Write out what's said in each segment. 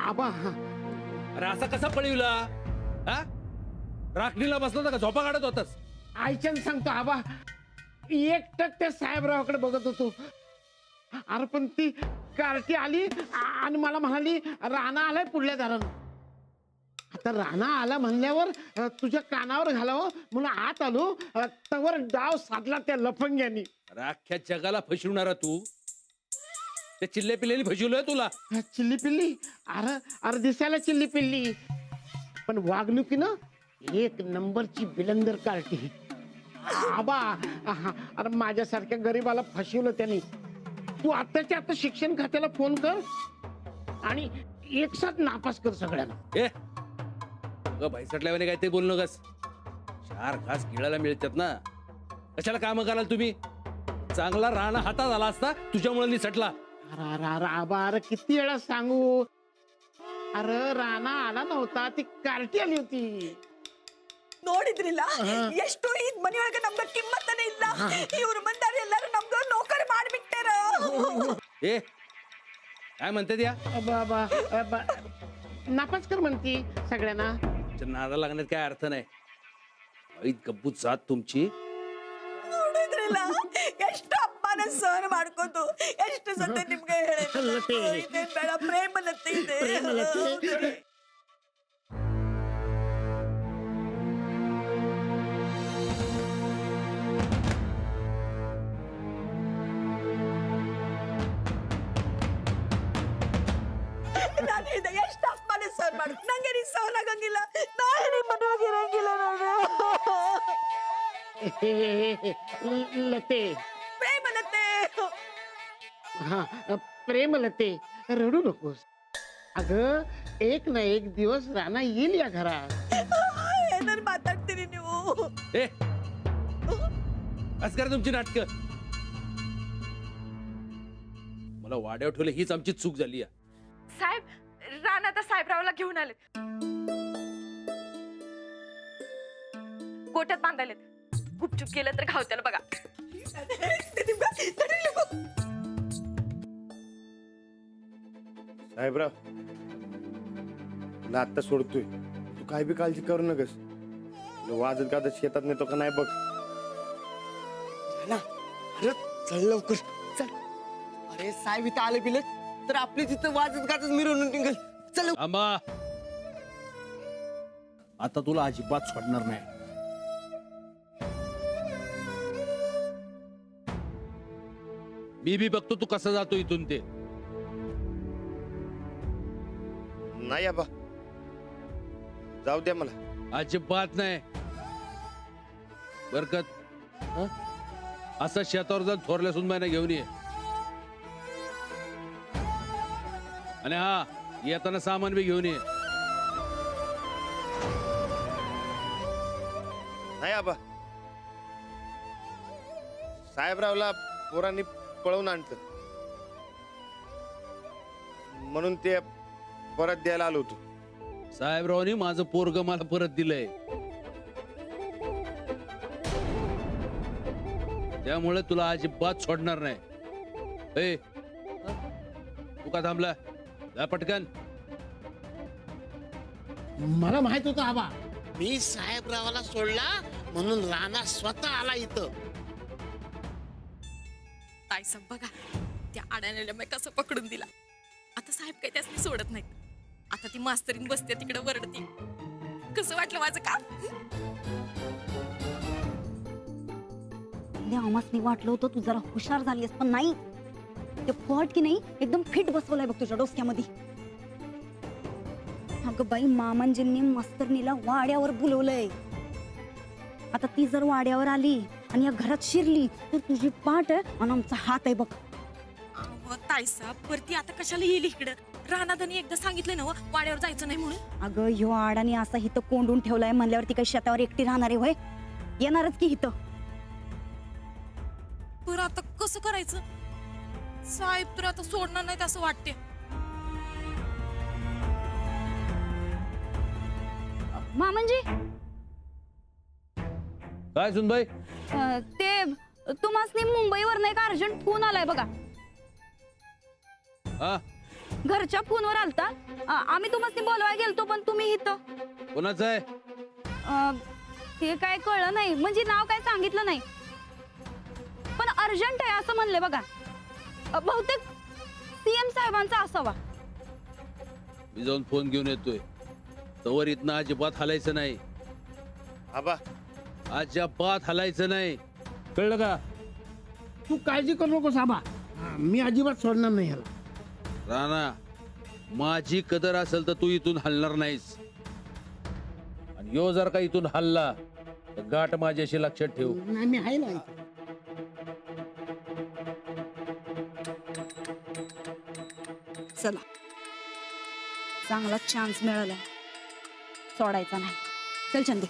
आबा अरे असा कसा पळविला? हा, राखणीला बसला होता का झोपा काढत होतास? आईच्यान सांगतो आबा, एकटक त्या साहेबरावाकडे बघत होतो. अरे पण ती कार्टी आली आणि मला म्हणाली राणा आलाय पुढल्या दारानं. आता राणा आला म्हणल्यावर तुझ्या कानावर घालावं म्हणून आत आलो, तवर डाव साधला त्या लफंग्यानी. अरे अख्ख्या जगाला फसवणारा तू त्या चिल्ले पिल्लेनी फसवलंय तुला. चिल्ली पिल्ली? अरे अरे दिसायला चिल्ली पिल्ली, पण वागणुकीनं एक नंबरची बिलंदर कार्टी. आबा अरे माझ्यासारख्या गरीबाला फसवलं त्यांनी. तू आताच्या आता शिक्षण खात्याला फोन कर आणि एक साथ नापास कर सगळ्यांना. ए भाईसटल्यावाने काय ते बोलू नकस. 4 घास गिळायला मिळतात ना, कशाला काम कराल तुम्ही? चांगला राणा हातात आला असता तुझ्यामुळे निसटला. अरे अरे अरे आबा, अरे किती वेळा सांगू. अरे राणा आला नव्हता, ती कार्टी आली होती. ನೋಡಿದ್ರಿಲ್ಲ ಎಷ್ಟು ಇದ್ ಮನೆಯೊಳಗೆ ನಮ್ಗೆ ಕಿಮ್ಮತ್ತನೇ ಇಲ್ಲ. ಇವ್ರು ಬಂದಾರ ಎಲ್ಲರೂ ನಮ್ಗೆ ನೌಕರಿ ಮಾಡ್ಬಿಟ್ಟಾರ. ए काय म्हणते त्या? नापास कर म्हणती सगळ्यांना. नादा लागण्यात काय अर्थ नाही. गब्बूत जात तुमची. ನೋಡಿದ್ರಿಲ್ಲ ಎಷ್ಟು ಅಪ್ಪನ ಸಹನ ಮಾಡ್ಕೋತು. ಎಷ್ಟು ಸತೆ ನಿಮ್ಗೆ ಹೇಳಿದೆ ಬೇಡ, ಪ್ರೇಮಲತೆ ಇದೆ. ನಾನು ಇದು ಎಷ್ಟು ಅಪ್ಪನ ಸಹನ ಮಾಡು, ನಂಗೆ ನೀ ಸಹನ ಆಗಂಗಿಲ್ಲ. ನಾಳೆ ನಿಮ್ಮ ಮನೆಯಾಗ ಇರಂಗಿಲ್ಲ ನಾನು. लते, ಪ್ರೇಮಲತೆ. हा प्रेमलते, रडू नकोस. अगं एक ना एक दिवस राणा येईल या घरात. ಏನಾರು ಮಾತಾಡ್ತೀರಿ ನೀವು? ए असं करा तुमची नाटक. मला वाड्यावर ठेवलं हीच आमची चूक झाली. साहेब, राणा तर साहेबरावला घेऊन आलेत, गोट्यात बांधायलेत. गुपचूप गेलं तर खाऊ त्याला बघा. साहेबराव, तुला आत्ता सोडतोय. तू काय बी काळजी करू नकस. वाजत गाजत शेतात नेतो का नाही बघ. अरे चल लवकर चल. अरे साहेब इथं आले बिले तर आपली तिथं वाजत गाजत मिरवणूक निघल. चल आंबा, आता तुला अजिबात सोडणार नाही. मी बघतो तू कसा जातो इथून ते. नाही आबा, जाऊ द्या मला. अजिबात नाही. बरकत, असं शेतावर जाऊन थोरल्या सुनबाईना घेऊन ये. आणि हा, येताना सामान बी घेऊन ये. नाही आबा, साहेबरावला पोरांनी पळवून आणत म्हणून ते परत द्यायला आलो होतो. साहेबरावनी माझं पोरग मला परत दिलंय, त्यामुळे तुला अजिबात सोडणार नाही. ए, तू का थांबला? जा पटकन. मला माहित होतं आबा. मी साहेबरावाला सोडला म्हणून राणा स्वतः आला इथं. ताई साहेब बघा, त्या अडाण्याला मी कसं पकडून दिला. आता साहेब काही त्यासनी सोडत नाहीत. आता ती मास्तरीन बसते तिकडे वरडती. कसं वाटलं माझं काम? आम्हासनी वाटलं होतं तू जरा हुशार झालीस, पण नाही. ते फॉट की नाही एकदम फिट बसवलाय बघ तुझ्या डोसक्यामध्ये. अगं बाई, मामांजींनी मास्तरनीला वाड्यावर बोलवलंय. आता ती जर वाड्यावर आली आणि या घरात शिरली तर तुझी पाठ आहे आणि आमचा हात आहे बघ. ताई साहेब, वरती आता कशाला येईल इकडं? राणादानी एकदा सांगितलं ना वाड्यावर जायचं नाही म्हणून. अगं ह्यो आडानी असा हिथं कोंडून ठेवलाय म्हणल्यावर ती काही शेतावर एकटी राहणार आहे होय? येणारच की हिथं. बरं आता कसं करायचं? साहेब तर आता सोडणार नाहीत असं वाटते. मामांजी, काय सुनबाई? ते तुम्हासनी मुंबईवर नाही का अर्जंट फोन आलाय बघा. हा, घरच्या फोनवर आलता. आम्ही तुम्हाला बोलवायला गेलतो पण तुम्ही इथं. कोणाचं आहे? ते काय कळलं नाही, म्हणजे नाव काय सांगितलं नाही, पण अर्जंट आहे असं म्हणले बघा. बहुतेक सीएम साहेबांचा असावा. मी जाऊन फोन घेऊन येतोय. तवर इथनं अजिबात हलायचं नाही. आबा अजिबात हलायचं नाही, कळलं का? तू काळजी करू नकोस आबा. मी अजिबात सोडणार नाही ह्याला. राणा, माझी कदर असेल तर तू इथून हलणार नाहीस. आणि यो जर का इथून हल्ला तर गाठ माझ्याशी लक्षात ठेव. नाही मी आहे ना इथं. चला, चांगला चान्स मिळाला, सोडायचा नाही. चल चंदी.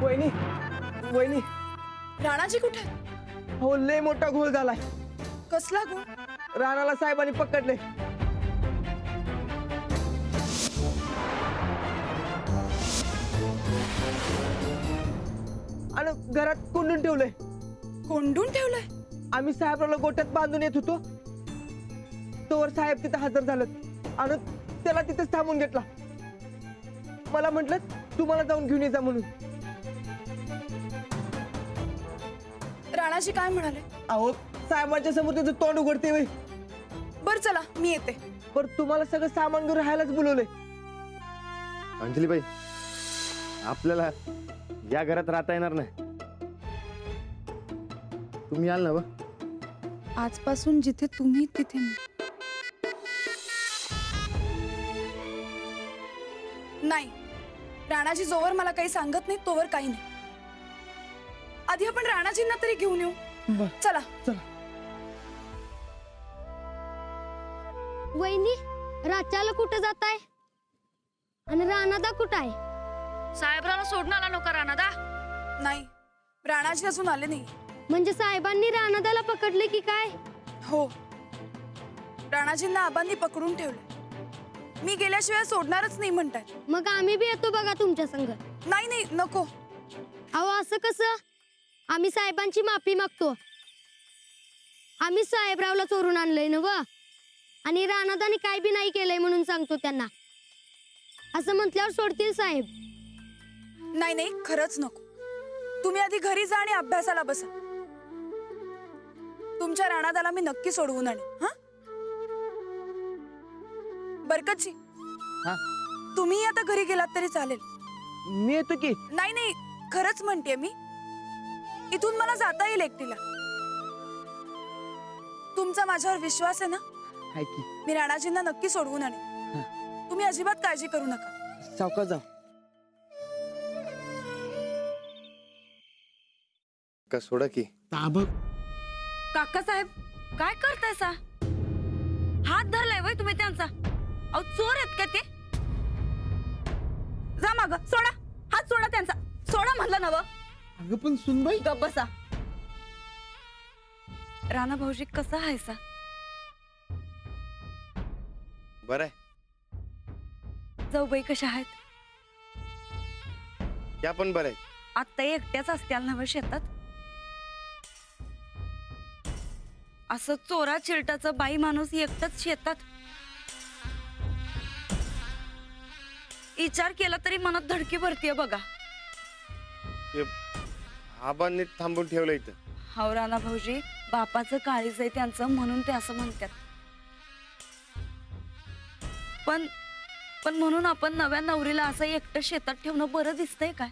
वहिनी वहिनी, राणाजी कुठे? हो लय मोठा घोळ झालाय. कसला गो? राणाला साहेबांनी पकडले. आणि घरात कोंडून ठेवलंय. कोंडून ठेवलंय? आम्ही साहेबाला गोट्यात बांधून येत होतो, तोवर साहेब तिथे हजर झालं आणि त्याला तिथेच थांबून घेतला. मला म्हटलं तुम्हाला जाऊन घेऊन ये जा म्हणून. राणाजी काय म्हणाले? अहो साहेबांच्या समोर त्याचं तोंड उघडते वय. बर चला मी येते. पण तुम्हाला सगळं सामान घेऊन राहायलाच बोलवलंय. अंजलीबाई, आपल्याला या घरात राहता येणार नाही. तुम्ही याल ना बा? आजपासून जिथे तुम्ही तिथे मी. नाही, राणाजी जोवर मला काही सांगत नाही तोवर काही नाही. आधी आपण राणाजींना तरी घेऊन येऊ. चला. वहिनी, राच्याला कुठे जाताय? आणि राणादा कुठं आहे? साहेबराला सोडून आला नका राणादा. नाही, राणाजी अजून आले नाही. म्हणजे साहेबांनी राणादाला पकडले की काय? हो, राणाजींना आबांनी पकडून ठेवले. मी गेल्याशिवाय सोडणारच नाही म्हणतात. मग आम्ही बी येतो बघा तुमच्या संग. नाही नाही नको. अहो असं कसं? आम्ही साहेबांची माफी मागतो. आम्ही साहेबरावला चोरून आणलंय ना व, आणि राणादाने काय बी नाही केलंय म्हणून सांगतो त्यांना. असं म्हटल्यावर सोडतील साहेब? नाही नाही, खरंच नको. तुम्ही आधी घरी जा आणि अभ्यासाला बसा. तुमच्या राणादाला मी नक्की सोडवून आणेन. हा बरकतजी, तुम्ही आता घरी गेलात तरी चालेल. मी येतो की. नाही नाही, खरंच म्हणते मी. इथून मला जाता येईल एकटीला. तुमचा माझ्यावर विश्वास आहे ना? हाय की. मी राणाजींना नक्की सोडवून आणेन. तुम्ही अजिबात काळजी करू नका. सावकाश जा. का सोडा की. ताबक काका साहेब, काय करताय सा? हात धरलाय वय तुम्ही त्यांचा? अहो चोर आहेत का ते? जा माग, सोडा हात, सोडा त्यांचा. सोडा म्हणलं नव. अगं पण सुनबाई, गप बसा. राणा भाऊजी कसा आहे सा? बरं आहे. जाऊबाई कशा आहेत? त्या पण बरं आहे. आत्ता एकट्याच असत्याल नव शेतात? असं चोरा चिरटाचं बाई माणूस एकटाच शेतात? विचार केला तरी मनात धडकी भरतीये बघा. ते आबांनी थांबून ठेवलं इथं. हाव राणा भाऊजी, बापाचं काळीज आहे त्यांचं म्हणून ते असं म्हणतात. पण पण म्हणून आपण नव्या नवरीला असं एकटं शेतात ठेवणं बरं दिसतंय काय?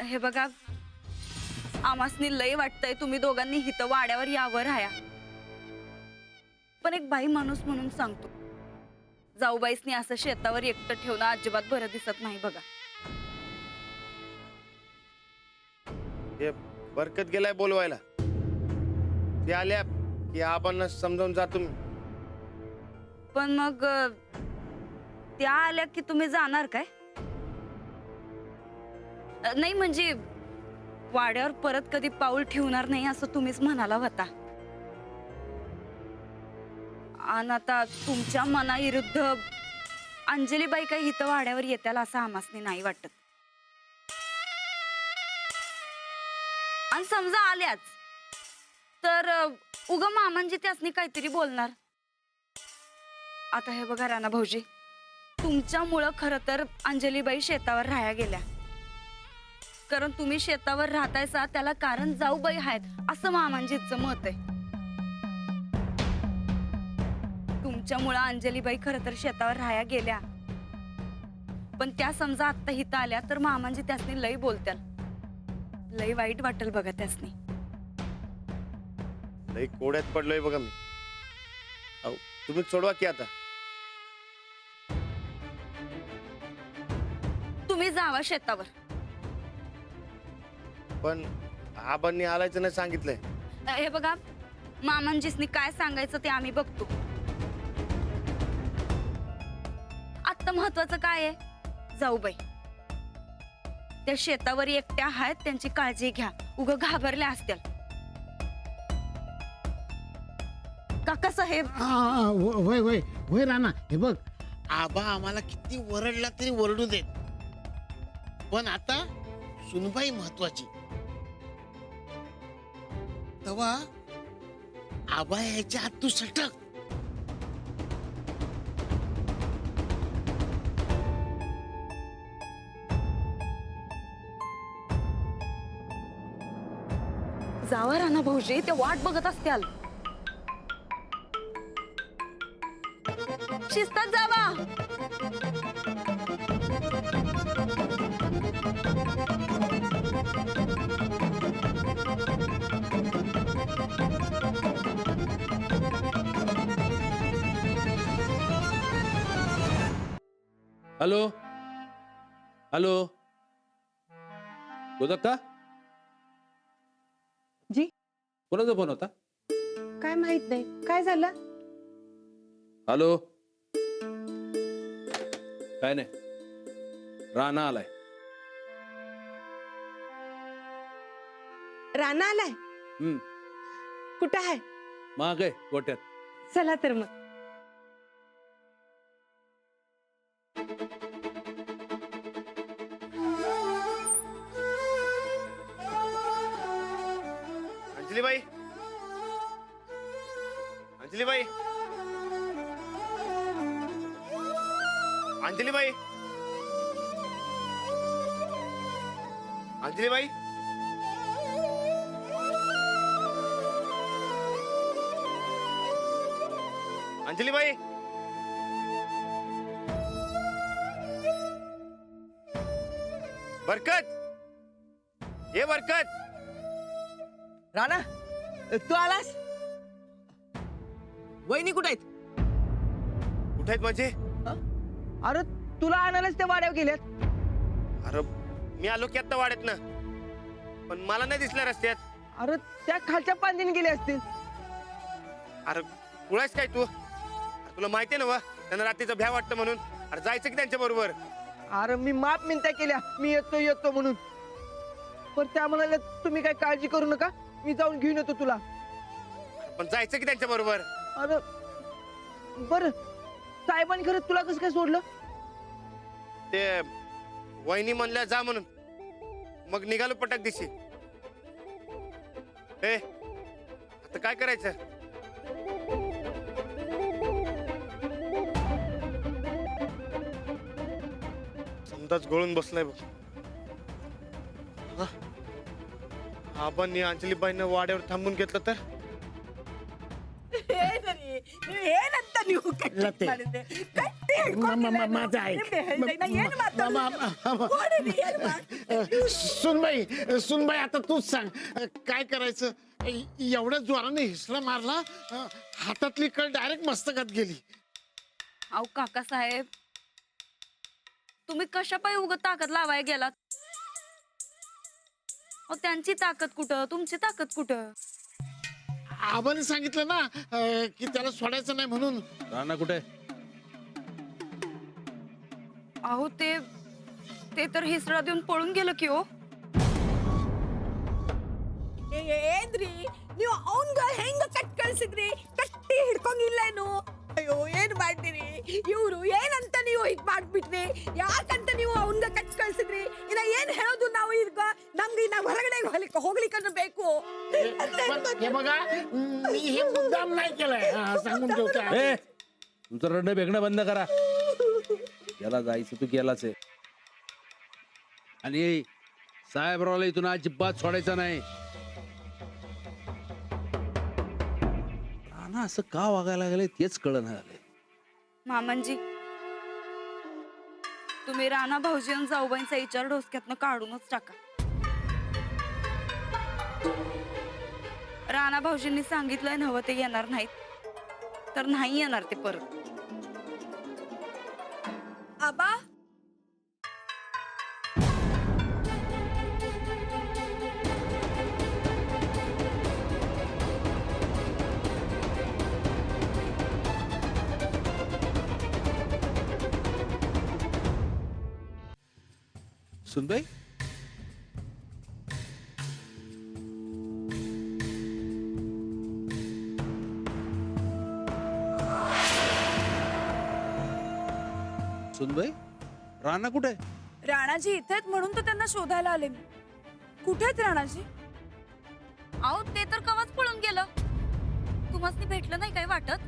हे बघा, आमासनी लय वाटतंय तुम्ही दोघांनी हिथं वाड्यावर यावर राहा, पण एक बाई माणूस म्हणून सांगतो, जाऊबाईसनी असं शेतावर एकटं ठेवणं अजिबात बरं दिसत नाही बघा. ते बरकत गेलाय बोलवायला. ते आल्या की आपण समजावून जातो मी. पण मग त्या आल्या की तुम्ही जाणार काय? नाही म्हणजे वाड्यावर परत कधी पाऊल ठेवणार नाही असं तुम्हीच म्हणाला होता. आणि आता तुमच्या मनाविरुद्ध अंजलीबाई काही इथं वाड्यावर येत्याला असं आमासनी नाही वाटत. आणि समजा आल्याच तर उगा मामांजी त्यासनी काहीतरी बोलणार. आता हे बघा राणा भाऊजी, तुमच्यामुळं खरं तर अंजलीबाई शेतावर राहायला गेल्या. कारण तुम्ही शेतावर राहतायसा त्याला कारण जाऊबाई आहेत असं मामांजीचं मत आहे. तुमच्यामुळं अंजलीबाई खरं तर शेतावर राहायला गेल्या, पण त्या समजा आत्ता इथं आल्या तर मामांजी त्यासनी लई बोलत्याल. लई वाईट वाटेल बघा त्यासनी. लई कोड्यात पडलोय बघा मी. अहो तुम्ही सोडवा की आता. तुम्ही जावा शेतावर. पण आबांनी आलायचं नाही सांगितलंय. हे बघा, मामांजीसनी काय सांगायचं ते आम्ही बघतो. आत्ता महत्वाचं काय आहे, जाऊबाई त्या शेतावर एकट्या आहेत, त्यांची काळजी घ्या. उगा घाबरल्या असतील काका साहेब. होय होय होय राणा, हे बघ आबा आम्हाला किती वरडला तरी वरडू देत, पण आता सुनबाई महत्वाची. तेव्हा आबा याच्या हात तू सटक. जावा राणा भाऊजी, ते वाट बघत असत्याल. शिस्तात जावा. हॅलो हॅलो, गोदक्का जी कोणाचा फोन होता? काय माहित नाही काय झालं. हॅलो, काय नाही, राणा आलाय. राणा आलाय. हम्म, कुठं आहे? माग आहे गोट्यात. चला तर मग. अंजलीबाई, अंजलीबाई, अंजलीबाई, अंजलीबाई, अंजलीबाई, बरकत, ये बरकत. राणा तू आलास. वहिनी कुठे आहेत? कुठे आहेत म्हणजे? अरे तुला आणायलाच त्या वाड्यावर गेल्यात. अरे मी आलो की आता वाड्यात ना, पण मला नाही दिसल्या रस्त्यात. अरे त्या खालच्या पांदीने गेले असतील. अरे कुळायस काय तू? तुला माहितीये ना वा, त्यांना रात्रीचं भ्या वाटतं म्हणून. अरे जायचं की त्यांच्या बरोबर. अरे मी माप मिनत्या केल्या, मी येतो येतो म्हणून, पण त्या म्हणाल्या तुम्ही काय काळजी करू नका, मी जाऊन घेऊन येतो तुला. पण जायचं की त्यांच्या बरोबर. अरे बर, साहेबांनी खरं तुला कसं काय सोडलं? ते वहिनी म्हणल्या जा म्हणून, मग निघालो पटक दिशी. ए आता काय करायचं? समजाच गळून बसलाय बघ. आबांनी अंजलीबाईंना वाड्यावर थांबून घेतलं तर? हे तरी ಏ ನಂತ ನೀವು ಕಟ್ಟಿ ಲತೆ. ಮಾಡಿದ್ದೆ ಕಟ್ಟಿ ಹಿಡ್ಕೊಂಡಿಲ್ಲ ನಾನು. माझं ऐक ನಿಮ್ಗೆ ಹೇಳ್ದೆ, ನಾ ಏನ್ ಮಾತಾಡ್ದೆ? ಕೊಡಿರಿ, ಏನ್ ಮಾಡ್ದೆ? सुनबाई आता तूच सांग काय करायचं एवढ्या जोराने हिसला मारला हातातली कळ डायरेक्ट मस्तकात गेली. अहो काकासाहेब तुम्ही कशा पायी उगत ताकद लावाय गेलात? अहो त्यांची ताकद कुठं तुमची ताकद कुठं? आबाने सांगितलं ना की त्याला सोडायचं नाही म्हणून. राणा कुठे? अहो ते तर हिसडा देऊन पळून गेलं की हो. ಏನ್ರಿ ನೀವು ಅವನ್ಗ ಹೆಂಗ ಕಟ್ ಕಳ್ಸಿದ್ರಿ? ಕಟ್ಟಿ ಹಿಡ್ಕೊಂಗಿಲ್ಲೇನು? ಅಯ್ಯೋ ಏನ್ ಮಾಡ್ತೀರಿ? ಇವ್ರು ಏನಂತ ನೀವು ಇದ್ ಮಾಡ್ಬಿಟ್ರಿ? ಯಾಕಂತ ನೀವು ಅವನ್ಗ ಕಟ್ ಕಳ್ಸಿದ್ರಿ? ಇನ್ನ ಏನ್ ಹೇಳೋದು ನಾವು ಈಗ? ನಮ್ಗೆ ಇನ್ನ ಹೊರಗಡೆ ಹೋಗ್ಲಿಕ್ಕನ್ನು ಬೇಕು. हे बघा मी हे मुद्दाम नाही केलंय सांगून ठेवतो. ए तुमचं रडणं बेगणं बंद करा. याला जायचं तू गेलाच आहे. आणि साहेबरावला इथून अजिबात सोडायचं नाही. राणा असं का वागायला लागले तेच कळलं झालंय. मामांजी तुम्ही राणा भाऊजी आणि जाऊबाईंचा विचार डोसक्यातनं काढूनच टाका. राणा भाऊजींनी सांगितलंय नव्हं ते येणार नाहीत तर नाही येणार ते परत. आबा सुनबाई सुनबाई राणा कुठे? राणाजी इथे आहेत म्हणून तर त्यांना शोधायला आले मी. कुठे आहेत राणाजी? अहो ते तर कवाच पळून गेलं. तुम्हाला भेटलं नाही काय वाटत?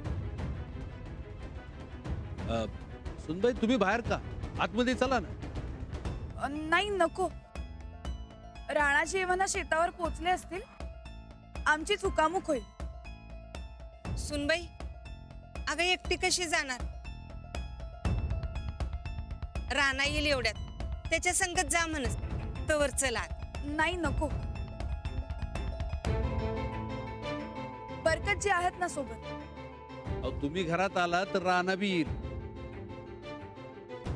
सुनबाई तुम्ही बाहेर का? आतमध्ये चला ना. नाही नको. राणाजी एव्हाना शेतावर पोचले असतील. आमची चुकामुक होईल. सुनबाई अगं एकटी कशी जाणार? राणा येईल एवढ्यात त्याच्या संगत जा म्हणस. तवर चला. नाही नको. बरकतजी आहेत ना सोबत. अहो तुम्ही घरात आला तर राणा बी येईल.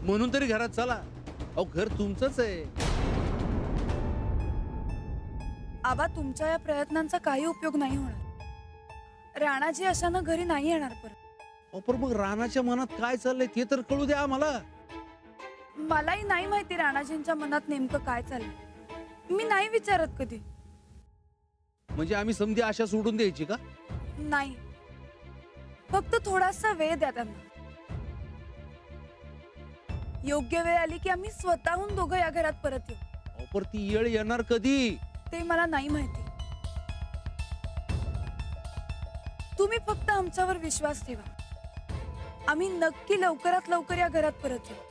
म्हणून तरी घरात चला. अहो घर तुमचंच आहे. आबा तुमच्या या प्रयत्नांचा काही उपयोग नाही होणार. राणाजी अशानं घरी नाही येणार परत. अहो पण मग राणाच्या मनात काय चाललंय ते तर कळू द्या आम्हाला. मलाही नाही माहिती राणाजींच्या मनात नेमकं काय चाललंय. मी नाही विचारत कधी. म्हणजे आम्ही समधी आशा सोडून द्यायची का? नाही. फक्त थोडासा वेळ द्या त्यांना. योग्य वेळ आली की आम्ही स्वतःहून दोघं या घरात परत येऊ. अहो पण ती येळ येणार कधी? ते मला नाही माहिती. तुम्ही फक्त आमच्यावर विश्वास ठेवा. आम्ही नक्की लवकरात लवकर या घरात परत येऊ.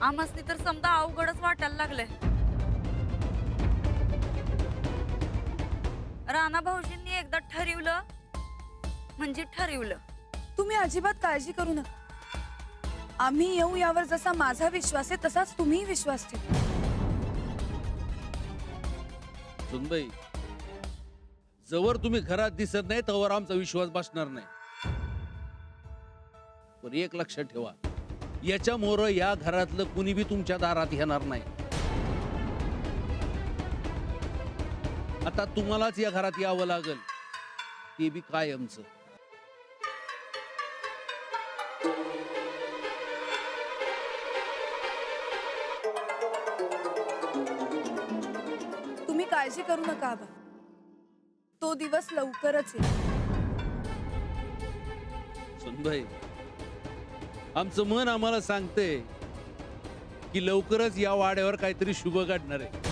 आम्हासनी तर समजा अवघडच वाटायला लागलंय. राणा भाऊजींनी एकदा ठरवलं म्हणजे ठरवलं. तुम्ही अजिबात काळजी करू नका. आम्ही येऊ यावर जसा माझा विश्वास आहे तसाच तुम्ही विश्वास ठेवा. सुनबाई जवळ तुम्ही घरात दिसत नाही तवर आमचा विश्वास बसणार नाही. पण एक लक्षात ठेवा याच्यामुळं या घरातलं कुणी बी तुमच्या दारात येणार नाही. आता तुम्हालाच या घरात यावं लागल ते बी कायमचं. तुम्ही काळजी करू नका आबा. तो दिवस लवकरच येईल. सुनबाई आमचं मन आम्हाला सांगते की लवकरच या वाड्यावर काहीतरी शुभ घडणार आहे.